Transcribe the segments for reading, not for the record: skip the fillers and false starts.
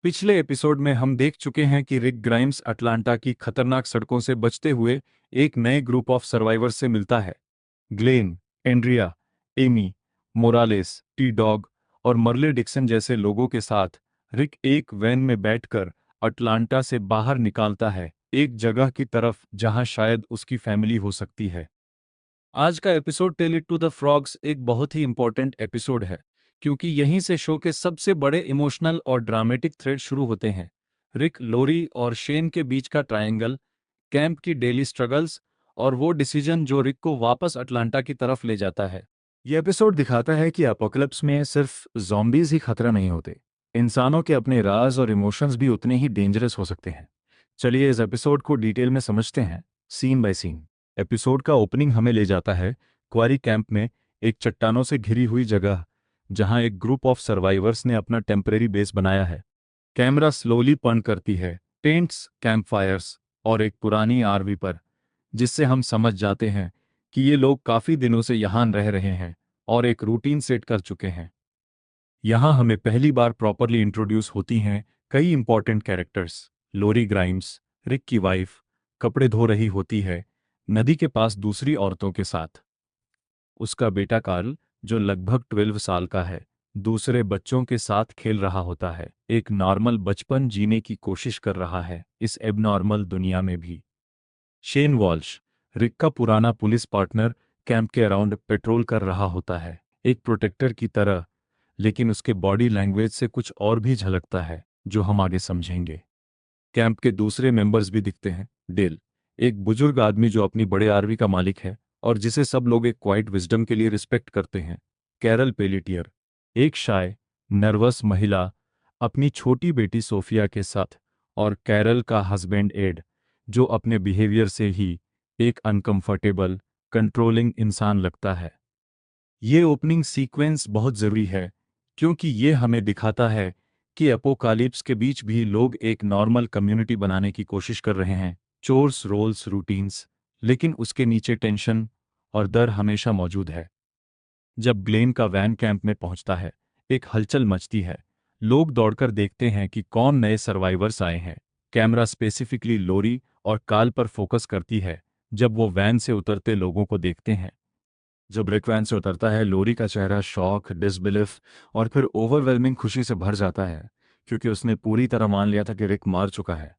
पिछले एपिसोड में हम देख चुके हैं कि रिक ग्राइम्स अटलांटा की खतरनाक सड़कों से बचते हुए एक नए ग्रुप ऑफ सर्वाइवर्स से मिलता है। Glenn, Andrea, Amy, Morales, T Dog और मर्ले डिक्सन जैसे लोगों के साथ रिक एक वैन में बैठकर अटलांटा से बाहर निकालता है, एक जगह की तरफ जहां शायद उसकी फैमिली हो सकती है। आज का episode Tell It to the Frogs एक बहुत ही इंपॉर्टेंट एपिसोड है, क्योंकि यहीं से शो के सबसे बड़े इमोशनल और ड्रामेटिक थ्रेड शुरू होते हैं। रिक, लोरी और शेन के बीच का ट्रायंगल, कैंप की डेली स्ट्रगल्स और वो डिसीजन जो रिक को वापस अटलांटा की तरफ ले जाता है। यह एपिसोड दिखाता है कि अपोकलिप्स में सिर्फ ज़ॉम्बीज ही खतरा नहीं होते, इंसानों के अपने राज और इमोशंस भी उतने ही डेंजरस हो सकते हैं। चलिए इस एपिसोड को डिटेल में समझते हैं, सीन बाय सीन। एपिसोड का ओपनिंग हमें ले जाता है क्वारी कैंप में, एक चट्टानों से घिरी हुई जगह जहां एक ग्रुप ऑफ सर्वाइवर्स ने अपना टेम्परेरी बेस बनाया है। कैमरा स्लोली पन करती है टेंट्स, कैंप फायर्स और एक पुरानी आरवी पर, जिससे हम समझ जाते हैं कि ये लोग काफी दिनों से यहाँ रह रहे हैं और एक रूटीन सेट कर चुके हैं। यहाँ हमें पहली बार प्रॉपरली इंट्रोड्यूस होती हैं कई इंपॉर्टेंट कैरेक्टर्स। लोरी ग्राइम्स, रिक की वाइफ, कपड़े धो रही होती है नदी के पास दूसरी औरतों के साथ। उसका बेटा कार्ल, जो लगभग 12 साल का है, दूसरे बच्चों के साथ खेल रहा होता है, एक नॉर्मल बचपन जीने की कोशिश कर रहा है इस एबनॉर्मल दुनिया में भी। शेन वॉल्श, रिक का पुराना पुलिस पार्टनर, कैंप के अराउंड पेट्रोल कर रहा होता है, एक प्रोटेक्टर की तरह, लेकिन उसके बॉडी लैंग्वेज से कुछ और भी झलकता है जो हम आगे समझेंगे। कैंप के दूसरे मेंबर्स भी दिखते हैं। डेल, एक बुजुर्ग आदमी जो अपनी बड़े आरवी का मालिक है और जिसे सब लोग एक क्वाइट विजडम के लिए रिस्पेक्ट करते हैं। कैरल पेलिटियर, एक शाय, नर्वस महिला अपनी छोटी बेटी सोफिया के साथ, और कैरल का हस्बैंड एड, जो अपने बिहेवियर से ही एक अनकंफर्टेबल, कंट्रोलिंग इंसान लगता है। ये ओपनिंग सीक्वेंस बहुत ज़रूरी है, क्योंकि ये हमें दिखाता है कि अपोकालिप्स के बीच भी लोग एक नॉर्मल कम्युनिटी बनाने की कोशिश कर रहे हैं। चोर्स, रोल्स, रूटीन्स, लेकिन उसके नीचे टेंशन और डर हमेशा मौजूद है। जब ग्लेन का वैन कैंप में पहुंचता है, एक हलचल मचती है। लोग दौड़कर देखते हैं कि कौन नए सर्वाइवर्स आए हैं। कैमरा स्पेसिफिकली लोरी और काल पर फोकस करती है जब वो वैन से उतरते लोगों को देखते हैं। जब रिक वैन से उतरता है, लोरी का चेहरा शॉक, डिसबिलीफ और फिर ओवरवेलमिंग खुशी से भर जाता है, क्योंकि उसने पूरी तरह मान लिया था कि रिक मार चुका है।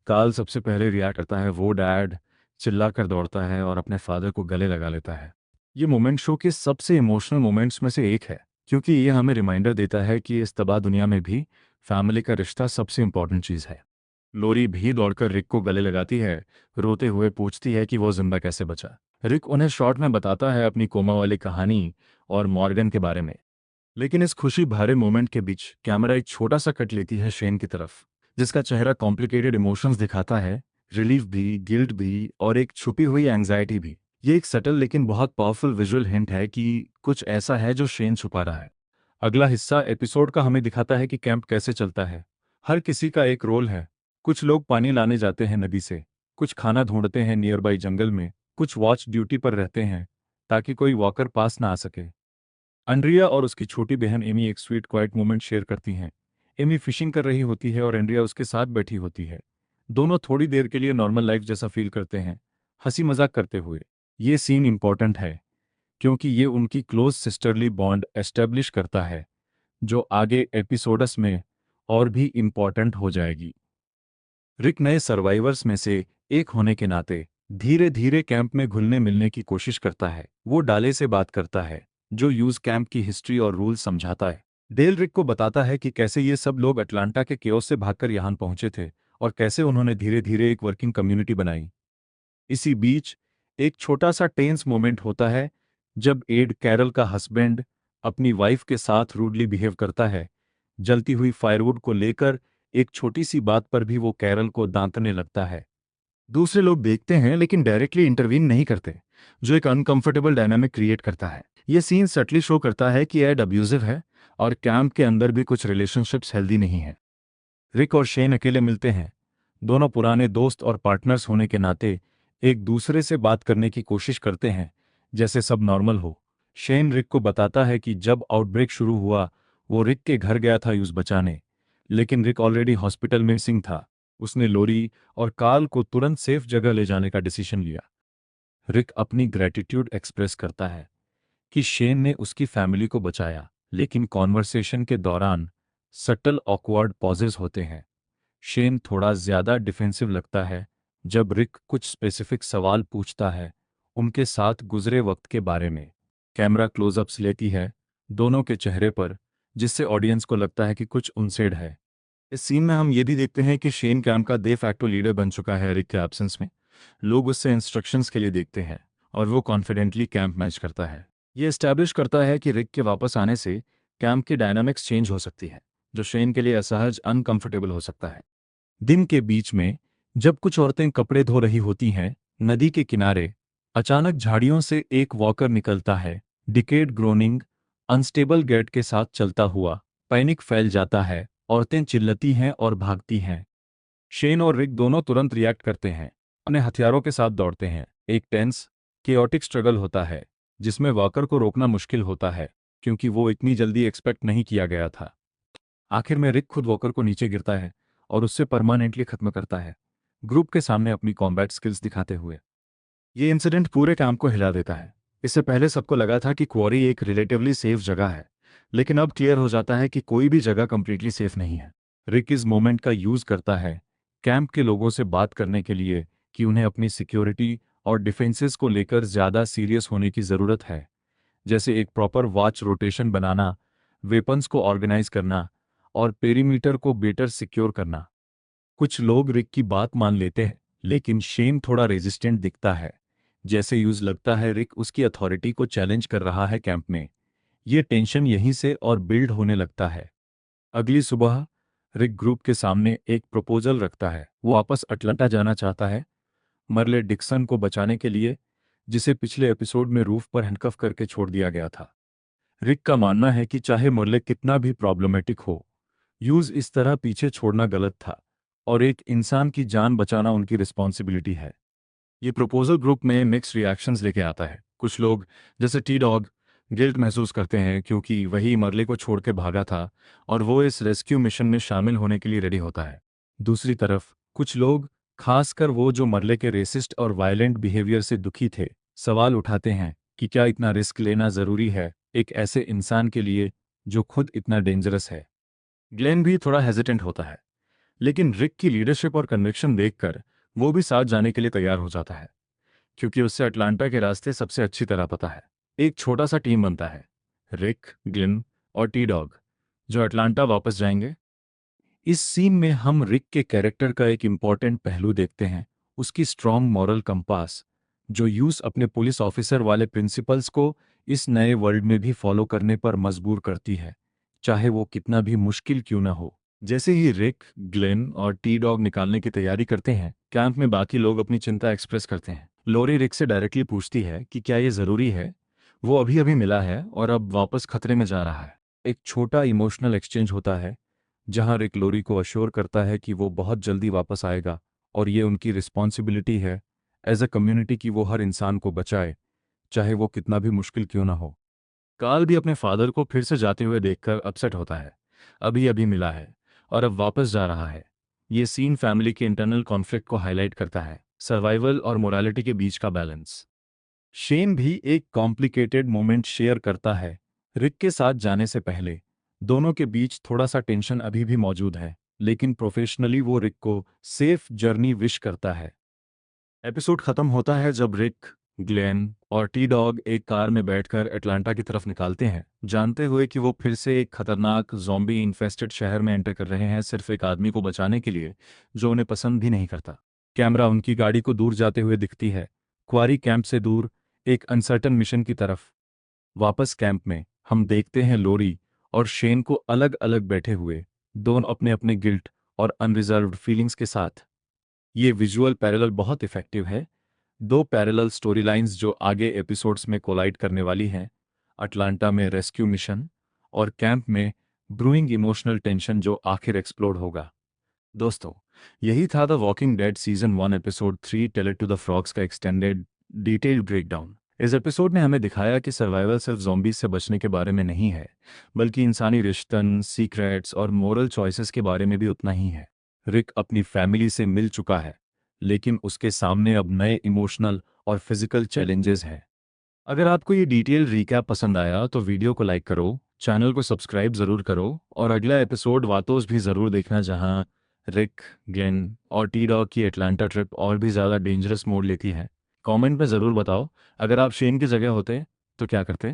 काल सबसे पहले रिएक्ट करता है, वो डैड चिल्लाकर दौड़ता है और अपने फादर को गले लगा लेता है। ये मोमेंट शो के सबसे इमोशनल मोमेंट्स में से एक है, क्योंकि ये हमें रिमाइंडर देता है कि इस तबाह दुनिया में भी फैमिली का रिश्ता सबसे इंपॉर्टेंट चीज़ है। लोरी भी दौड़कर रिक को गले लगाती है, रोते हुए पूछती है कि वो जिंदा कैसे बचा। रिक उन्हें शॉर्ट में बताता है अपनी कोमा वाली कहानी और मॉर्गन के बारे में। लेकिन इस खुशी भरे मोमेंट के बीच कैमरा एक छोटा सा कट लेती है शेन की तरफ, जिसका चेहरा कॉम्प्लिकेटेड इमोशंस दिखाता है, रिलीफ भी, गिल्ट भी और एक छुपी हुई एंग्जाइटी भी। ये एक सटल लेकिन बहुत पावरफुल विजुअल हिंट है कि कुछ ऐसा है जो शेन छुपा रहा है। अगला हिस्सा एपिसोड का हमें दिखाता है कि कैंप कैसे चलता है। हर किसी का एक रोल है। कुछ लोग पानी लाने जाते हैं नदी से, कुछ खाना ढूंढते हैं नियर बाई जंगल में, कुछ वॉच ड्यूटी पर रहते हैं ताकि कोई वॉकर पास ना आ सके। एंड्रिया और उसकी छोटी बहन एमी एक स्वीट क्वाइट मोमेंट शेयर करती हैं। एमी फिशिंग कर रही होती है और एंड्रिया उसके साथ बैठी होती है। दोनों थोड़ी देर के लिए नॉर्मल लाइफ जैसा फील करते हैं, हंसी मजाक करते हुए। ये सीन इंपॉर्टेंट है, क्योंकि ये उनकी क्लोज सिस्टरली बॉन्ड एस्टेब्लिश करता है, जो आगे एपिसोड्स में और भी इंपॉर्टेंट हो जाएगी। रिक नए सर्वाइवर्स में से एक होने के नाते धीरे धीरे कैंप में घुलने मिलने की कोशिश करता है। वो डाले से बात करता है, जो यूज कैंप की हिस्ट्री और रूल समझाता है। डेल रिक को बताता है कि कैसे ये सब लोग अटलांटा के केओस से भागकर यहाँ पहुंचे थे और कैसे उन्होंने धीरे धीरे एक वर्किंग कम्युनिटी बनाई। इसी बीच एक छोटा सा टेंस मोमेंट होता है जब एड, कैरल का हस्बैंड, अपनी वाइफ के साथ रूडली बिहेव करता है। जलती हुई फायरवुड को लेकर एक छोटी सी बात पर भी वो कैरल को दांतने लगता है। दूसरे लोग देखते हैं लेकिन डायरेक्टली इंटरवीन नहीं करते, जो एक अनकंफर्टेबल डायनामिक क्रिएट करता है। ये सीन सटली शो करता है कि एड अब्यूजिव है और कैंप के अंदर भी कुछ रिलेशनशिप्स हेल्दी नहीं हैं। रिक और शेन अकेले मिलते हैं। दोनों पुराने दोस्त और पार्टनर्स होने के नाते एक दूसरे से बात करने की कोशिश करते हैं जैसे सब नॉर्मल हो। शेन रिक को बताता है कि जब आउटब्रेक शुरू हुआ वो रिक के घर गया था यूज बचाने, लेकिन रिक ऑलरेडी हॉस्पिटल में मिसिंग था। उसने लोरी और कार्ल को तुरंत सेफ जगह ले जाने का डिसीजन लिया। रिक अपनी ग्रेटिट्यूड एक्सप्रेस करता है कि शेन ने उसकी फैमिली को बचाया, लेकिन कॉन्वर्सेशन के दौरान सटल ऑकवर्ड पॉजेज होते हैं। शेन थोड़ा ज्यादा डिफेंसिव लगता है जब रिक कुछ स्पेसिफिक सवाल पूछता है उनके साथ गुजरे वक्त के बारे में। कैमरा क्लोजअप्स लेती है दोनों के चेहरे पर, जिससे ऑडियंस को लगता है कि कुछ अनसेड है। इस सीन में हम ये भी देखते हैं कि शेन कैंप का दे फैक्टो लीडर बन चुका है रिक के एब्सेंस में। लोग उससे इंस्ट्रक्शंस के लिए देखते हैं और वो कॉन्फिडेंटली कैंप मैच करता है। ये एस्टैब्लिश करता है कि रिक के वापस आने से कैंप की डायनामिक्स चेंज हो सकती है, जो शेन के लिए असहज अनकंफर्टेबल हो सकता है। दिन के बीच में जब कुछ औरतें कपड़े धो रही होती हैं, नदी के किनारे अचानक झाड़ियों से एक वॉकर निकलता है। डिकेड ग्रोनिंग अनस्टेबल गेट के साथ चलता हुआ पैनिक फैल जाता है। औरतें चिल्लाती हैं और भागती हैं। शेन और रिक दोनों तुरंत रिएक्ट करते हैं, अपने हथियारों के साथ दौड़ते हैं। एक टेंस केओटिक स्ट्रगल होता है जिसमें वॉकर को रोकना मुश्किल होता है क्योंकि वो इतनी जल्दी एक्सपेक्ट नहीं किया गया था। आखिर में रिक खुद वॉकर को नीचे गिरता है और उससे परमानेंटली खत्म करता है, ग्रुप के सामने अपनी कॉम्बैट स्किल्स दिखाते हुए। ये इंसिडेंट पूरे कैंप को हिला देता है। इससे पहले सबको लगा था कि क्वारी एक रिलेटिवली सेफ जगह है, लेकिन अब क्लियर हो जाता है कि कोई भी जगह कंप्लीटली सेफ नहीं है। रिक इस मोमेंट का यूज करता है कैंप के लोगों से बात करने के लिए कि उन्हें अपनी सिक्योरिटी और डिफेंसेस को लेकर ज़्यादा सीरियस होने की ज़रूरत है, जैसे एक प्रॉपर वॉच रोटेशन बनाना, वेपन्स को ऑर्गेनाइज करना और पेरीमीटर को बेटर सिक्योर करना। कुछ लोग रिक की बात मान लेते हैं, लेकिन शेन थोड़ा रेजिस्टेंट दिखता है, जैसे यूज लगता है रिक उसकी अथॉरिटी को चैलेंज कर रहा है कैंप में। ये टेंशन यहीं से और बिल्ड होने लगता है। अगली सुबह रिक ग्रुप के सामने एक प्रपोजल रखता है। वो वापस अटलांटा जाना चाहता है, मर्ले डिक्सन को बचाने के लिए, जिसे पिछले एपिसोड में रूफ पर हैंडकफ करके छोड़ दिया गया था। रिक का मानना है कि चाहे मर्ले कितना भी प्रॉब्लमेटिक हो, यूज इस तरह पीछे छोड़ना गलत था और एक इंसान की जान बचाना उनकी रिस्पॉन्सिबिलिटी है। ये प्रपोजल ग्रुप में मिक्स रिएक्शंस लेके आता है। कुछ लोग, जैसे टी डॉग, गिल्ट महसूस करते हैं क्योंकि वही मर्ले को छोड़ के भागा था और वो इस रेस्क्यू मिशन में शामिल होने के लिए रेडी होता है। दूसरी तरफ कुछ लोग, खासकर वो जो मर्ले के रेसिस्ट और वायलेंट बिहेवियर से दुखी थे, सवाल उठाते हैं कि क्या इतना रिस्क लेना ज़रूरी है एक ऐसे इंसान के लिए जो खुद इतना डेंजरस है। ग्लेन भी थोड़ा हेजिटेंट होता है, लेकिन रिक की लीडरशिप और कन्विक्शन देखकर वो भी साथ जाने के लिए तैयार हो जाता है, क्योंकि उससे अटलांटा के रास्ते सबसे अच्छी तरह पता है। एक छोटा सा टीम बनता है, रिक, ग्लिन और टी डॉग, जो अटलांटा वापस जाएंगे। इस सीन में हम रिक के कैरेक्टर का एक इम्पॉर्टेंट पहलू देखते हैं, उसकी स्ट्रॉन्ग मॉरल कंपास, जो यूस अपने पुलिस ऑफिसर वाले प्रिंसिपल्स को इस नए वर्ल्ड में भी फॉलो करने पर मजबूर करती है, चाहे वो कितना भी मुश्किल क्यों ना हो। जैसे ही रिक, ग्लेन और टी डॉग निकालने की तैयारी करते हैं, कैंप में बाकी लोग अपनी चिंता एक्सप्रेस करते हैं। लोरी रिक से डायरेक्टली पूछती है कि क्या ये ज़रूरी है, वो अभी अभी मिला है और अब वापस खतरे में जा रहा है। एक छोटा इमोशनल एक्सचेंज होता है जहां रिक लोरी को अश्योर करता है कि वो बहुत जल्दी वापस आएगा और ये उनकी रिस्पॉन्सिबिलिटी है एज अ कम्युनिटी कि वो हर इंसान को बचाए, चाहे वो कितना भी मुश्किल क्यों ना हो। कार्ल भी अपने फादर को फिर से जाते हुए देखकर अपसेट होता है। अभी अभी मिला है और अब वापस जा रहा है। ये सीन फैमिली के इंटरनल कॉन्फ्लिक्ट को हाईलाइट करता है, सर्वाइवल और मोरालिटी के बीच का बैलेंस। शेन भी एक कॉम्प्लिकेटेड मोमेंट शेयर करता है। रिक के साथ जाने से पहले दोनों के बीच थोड़ा सा टेंशन अभी भी मौजूद है, लेकिन प्रोफेशनली वो रिक को सेफ जर्नी विश करता है। एपिसोड खत्म होता है जब रिक, ग्लेन और टी डॉग एक कार में बैठकर अटलांटा की तरफ निकालते हैं, जानते हुए कि वो फिर से एक खतरनाक ज़ॉम्बी इन्फेस्टेड शहर में एंटर कर रहे हैं, सिर्फ एक आदमी को बचाने के लिए जो उन्हें पसंद भी नहीं करता। कैमरा उनकी गाड़ी को दूर जाते हुए दिखती है, क्वारी कैंप से दूर, एक अनसर्टन मिशन की तरफ। वापस कैंप में हम देखते हैं लोरी और शेन को अलग अलग बैठे हुए, दोनों अपने अपने गिल्ट और अनरिजर्व्ड फीलिंग्स के साथ। ये विजुअल पैरेलल बहुत इफेक्टिव है, दो पैरेलल स्टोरीलाइंस जो आगे एपिसोड्स में कोलाइड करने वाली हैं, अटलांटा में रेस्क्यू मिशन और कैंप में ब्रूइंग इमोशनल टेंशन जो आखिर एक्सप्लोड होगा। दोस्तों, यही था the Walking Dead season 1 episode 3 Tell It to the Frogs का एक्सटेंडेड डिटेल्ड ब्रेकडाउन। इस एपिसोड ने हमें दिखाया कि सर्वाइवल सिर्फ ज़ॉम्बीज से बचने के बारे में नहीं है, बल्कि इंसानी रिश्तन, सीक्रेट्स और मोरल चॉइसेस के बारे में भी उतना ही है। रिक अपनी फैमिली से मिल चुका है, लेकिन उसके सामने अब नए इमोशनल और फिजिकल चैलेंजेस हैं। अगर आपको ये डिटेल रिकैप पसंद आया तो वीडियो को लाइक करो, चैनल को सब्सक्राइब ज़रूर करो और अगला एपिसोड वातोस भी ज़रूर देखना, जहाँ रिक, ग्लेन और टी डॉग की एटलांटा ट्रिप और भी ज़्यादा डेंजरस मोड लेती है। कमेंट में ज़रूर बताओ, अगर आप शेन की जगह होते तो क्या करते।